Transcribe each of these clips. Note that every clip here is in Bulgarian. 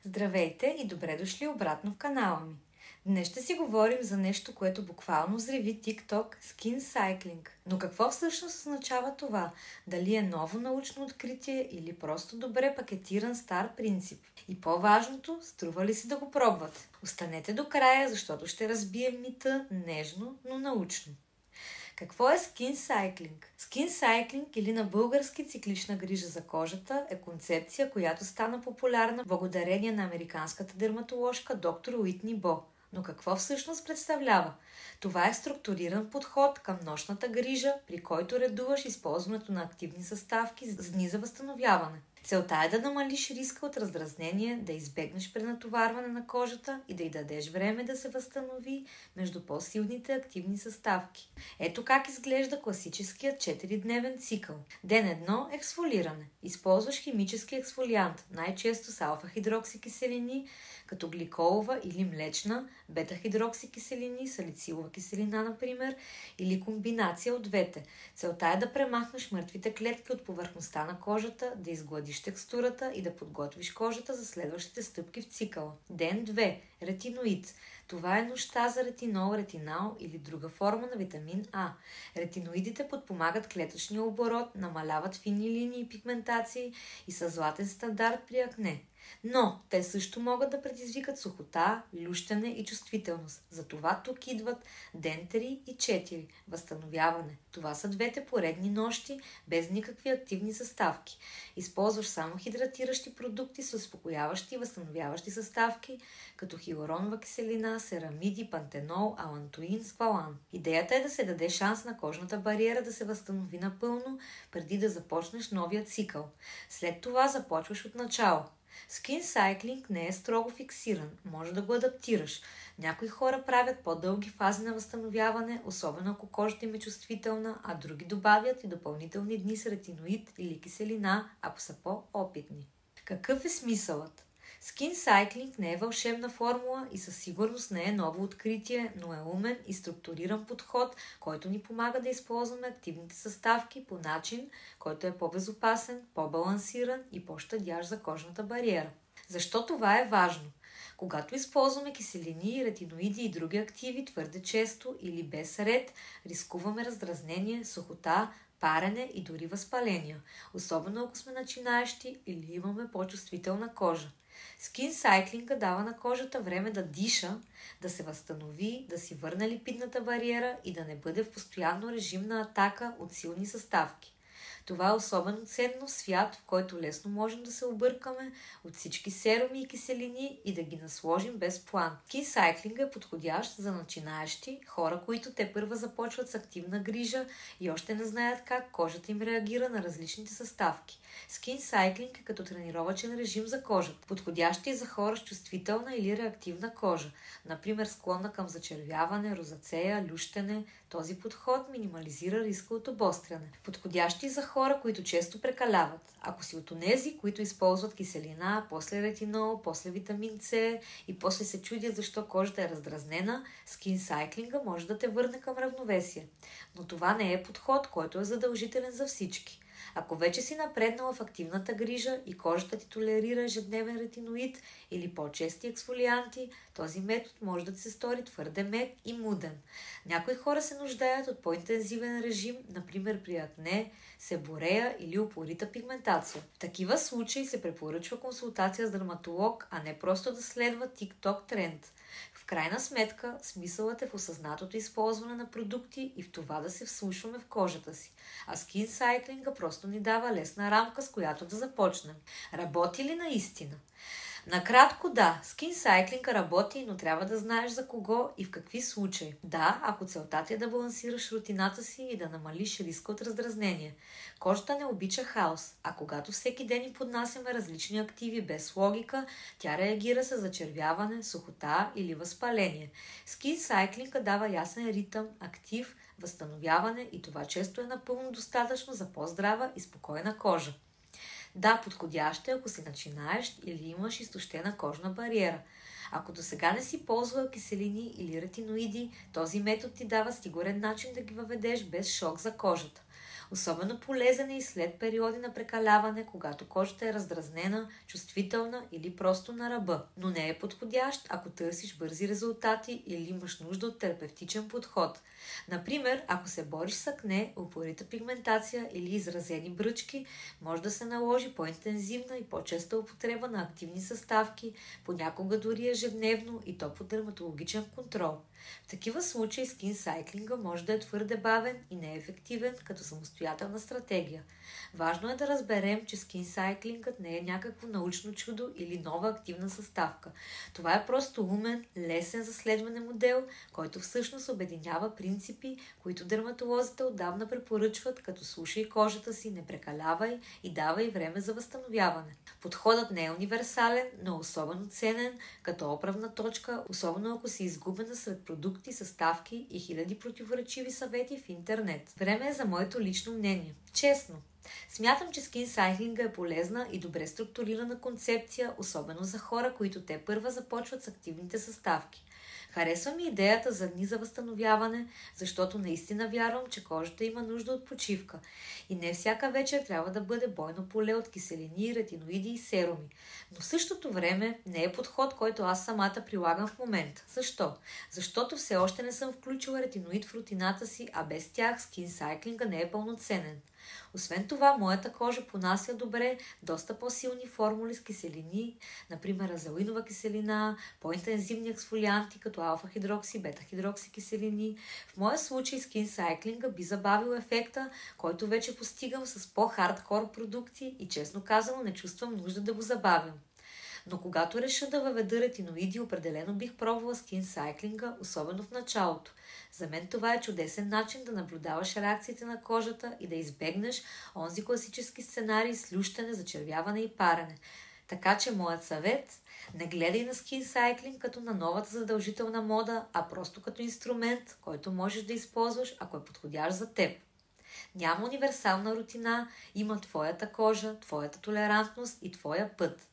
Здравейте и добре дошли обратно в канала ми. Днес ще си говорим за нещо, което буквално взриви TikTok – Skin Cycling. Но какво всъщност означава това? Дали е ново научно откритие или просто добре пакетиран стар принцип? И по-важното, струва ли си да го пробвате? Останете до края, защото ще разбием мита нежно, но научно. Какво е Skin Cycling? Skin Cycling или на български циклична грижа за кожата е концепция, която стана популярна благодарение на американската дерматоложка доктор Уитни Бо. Но какво всъщност представлява? Това е структуриран подход към нощната грижа, при който редуваш използването на активни съставки с дни за възстановяване. Целта е да намалиш риска от раздразнение, да избегнеш пренатоварване на кожата и да й дадеш време да се възстанови между по-силните активни съставки. Ето как изглежда класическият 4-дневен цикъл. Ден 1 – ексфолиране. Използваш химически ексфолиант, най-често с алфа-хидроксикиселини, като гликолова или млечна, бета-хидроксикиселини, салицилова киселина, например, или комбинация от двете. Целта е да премахнеш мъртвите клетки от повърхността на кожата, да изгладиш текстурата и да подготвиш кожата за следващите стъпки в цикъла. Ден 2 – ретиноид. Това е нощта за ретинол, ретинал или друга форма на витамин А. Ретиноидите подпомагат клетъчния оборот, намаляват фини линии и пигментации и са златен стандарт при акне. Но те също могат да предизвикат сухота, лющене и чувствителност. Затова тук идват ден 3 и 4 – възстановяване. Това са двете поредни нощи без никакви активни съставки. Използваш само хидратиращи продукти с успокояващи и възстановяващи съставки, като хиалуронова киселина, серамиди, пантенол, алантоин, сквалан. Идеята е да се даде шанс на кожната бариера да се възстанови напълно, преди да започнеш новия цикъл. След това започваш от начало. Skin Cycling не е строго фиксиран, може да го адаптираш. Някои хора правят по-дълги фази на възстановяване, особено ако кожата им е чувствителна, а други добавят и допълнителни дни с ретиноид или киселина, ако са по-опитни. Какъв е смисълът? Skin Cycling не е вълшебна формула и със сигурност не е ново откритие, но е умен и структуриран подход, който ни помага да използваме активните съставки по начин, който е по-безопасен, по-балансиран и по-щадящ за кожната бариера. Защо това е важно? Когато използваме киселини, ретиноиди и други активи твърде често или без ред, рискуваме раздразнение, сухота, парене и дори възпаления, особено ако сме начинаещи или имаме по-чувствителна кожа. Skin Cycling дава на кожата време да диша, да се възстанови, да си върне липидната бариера и да не бъде в постоянно режим на атака от силни съставки. Това е особено ценно в свят, в който лесно можем да се объркаме от всички серуми и киселини и да ги насложим без план. Skin Cycling е подходящ за начинаещи, хора, които те първа започват с активна грижа и още не знаят как кожата им реагира на различните съставки. Skin Cycling е като тренировачен режим за кожата. Подходящ е за хора с чувствителна или реактивна кожа, например склонна към зачервяване, розацея, лющене. Този подход минимализира риска от обостряне. Подходящи за хора, които често прекаляват. Ако си от онези, които използват киселина, после ретинол, после витамин С и после се чудят защо кожата е раздразнена, Skin Cycling може да те върне към равновесие. Но това не е подход, който е задължителен за всички. Ако вече си напреднала в активната грижа и кожата ти толерира ежедневен ретиноид или по-чести ексфолианти, този метод може да ти се стори твърде мек и муден. Някои хора се нуждаят от по-интензивен режим, например при акне, себорея или упорита пигментация. В такива случаи се препоръчва консултация с дерматолог, а не просто да следва TikTok тренд. В крайна сметка, смисълът е в осъзнатото използване на продукти и в това да се вслушваме в кожата си. А Skin Cycling просто ни дава лесна рамка, с която да започнем. Работи ли наистина? Накратко да, Skin Cycling работи, но трябва да знаеш за кого и в какви случаи. Да, ако целта ти е да балансираш рутината си и да намалиш риска от раздразнение. Кожата не обича хаос, а когато всеки ден им поднасяме различни активи без логика, тя реагира с зачервяване, сухота или възпаление. Skin Cycling дава ясен ритъм, актив, възстановяване и това често е напълно достатъчно за по-здрава и спокойна кожа. Да, подходяща е, ако си начинаещ или имаш изтощена кожна бариера. Ако до сега не си ползвала киселини или ретиноиди, този метод ти дава сигурен начин да ги въведеш без шок за кожата. Особено полезен е и след периоди на прекаляване, когато кожата е раздразнена, чувствителна или просто на ръба. Но не е подходящ, ако търсиш бързи резултати или имаш нужда от терапевтичен подход. Например, ако се бориш с акне, упорита пигментация или изразени бръчки, може да се наложи по-интензивна и по-честа употреба на активни съставки, понякога дори ежедневно и то под дерматологичен контрол. В такива случаи скинсайклинга може да е твърде бавен и неефективен като самостоятелна стратегия. Важно е да разберем, че скинсайклингът не е някакво научно чудо или нова активна съставка. Това е просто умен, лесен за следване модел, който всъщност обединява принципи, които дерматолозите отдавна препоръчват, като слушай кожата си, не прекалявай и давай време за възстановяване. Подходът не е универсален, но особено ценен като отправна точка, особено ако си изгубена сред продукти, съставки и хиляди противоречиви съвети в интернет. Време е за моето лично мнение. Честно. Смятам, че скинсайклинга е полезна и добре структурирана концепция, особено за хора, които те първа започват с активните съставки. Харесва ми идеята за дни за възстановяване, защото наистина вярвам, че кожата има нужда от почивка. И не всяка вечер трябва да бъде бойно поле от киселини, ретиноиди и серуми. Но в същото време не е подход, който аз самата прилагам в момента. Защо? Защото все още не съм включила ретиноид в рутината си, а без тях скинсайклинга не е пълноценен. Освен това, моята кожа понася добре доста по-силни формули с киселини, например азелинова киселина, по-интензивни ексфолианти като алфа-хидрокси, бета-хидрокси киселини. В моя случай скинсайклинга би забавил ефекта, който вече постигам с по-хардкор продукти и честно казано не чувствам нужда да го забавям. Но когато реша да въведа ретиноиди, определено бих пробвала скинсайклинга, особено в началото. За мен това е чудесен начин да наблюдаваш реакциите на кожата и да избегнеш онзи класически сценарий с лющене, зачервяване и парене. Така че моят съвет – не гледай на скинсайклинг като на новата задължителна мода, а просто като инструмент, който можеш да използваш, ако е подходящ за теб. Няма универсална рутина, има твоята кожа, твоята толерантност и твоя път.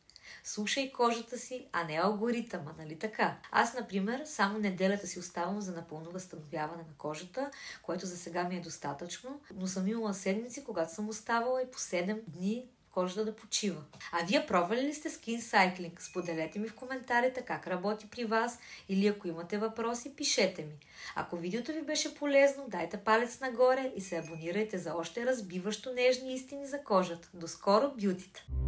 Слушай кожата си, а не алгоритъма, нали така? Аз, например, само неделята си оставам за напълно възстановяване на кожата, което за сега ми е достатъчно, но съм имала седмици, когато съм оставала и по 7 дни кожата да почива. А вие пробвали ли сте скинсайклинг? Споделете ми в коментарите как работи при вас или ако имате въпроси, пишете ми. Ако видеото ви беше полезно, дайте палец нагоре и се абонирайте за още разбиващо нежни истини за кожата. До скоро, бютите!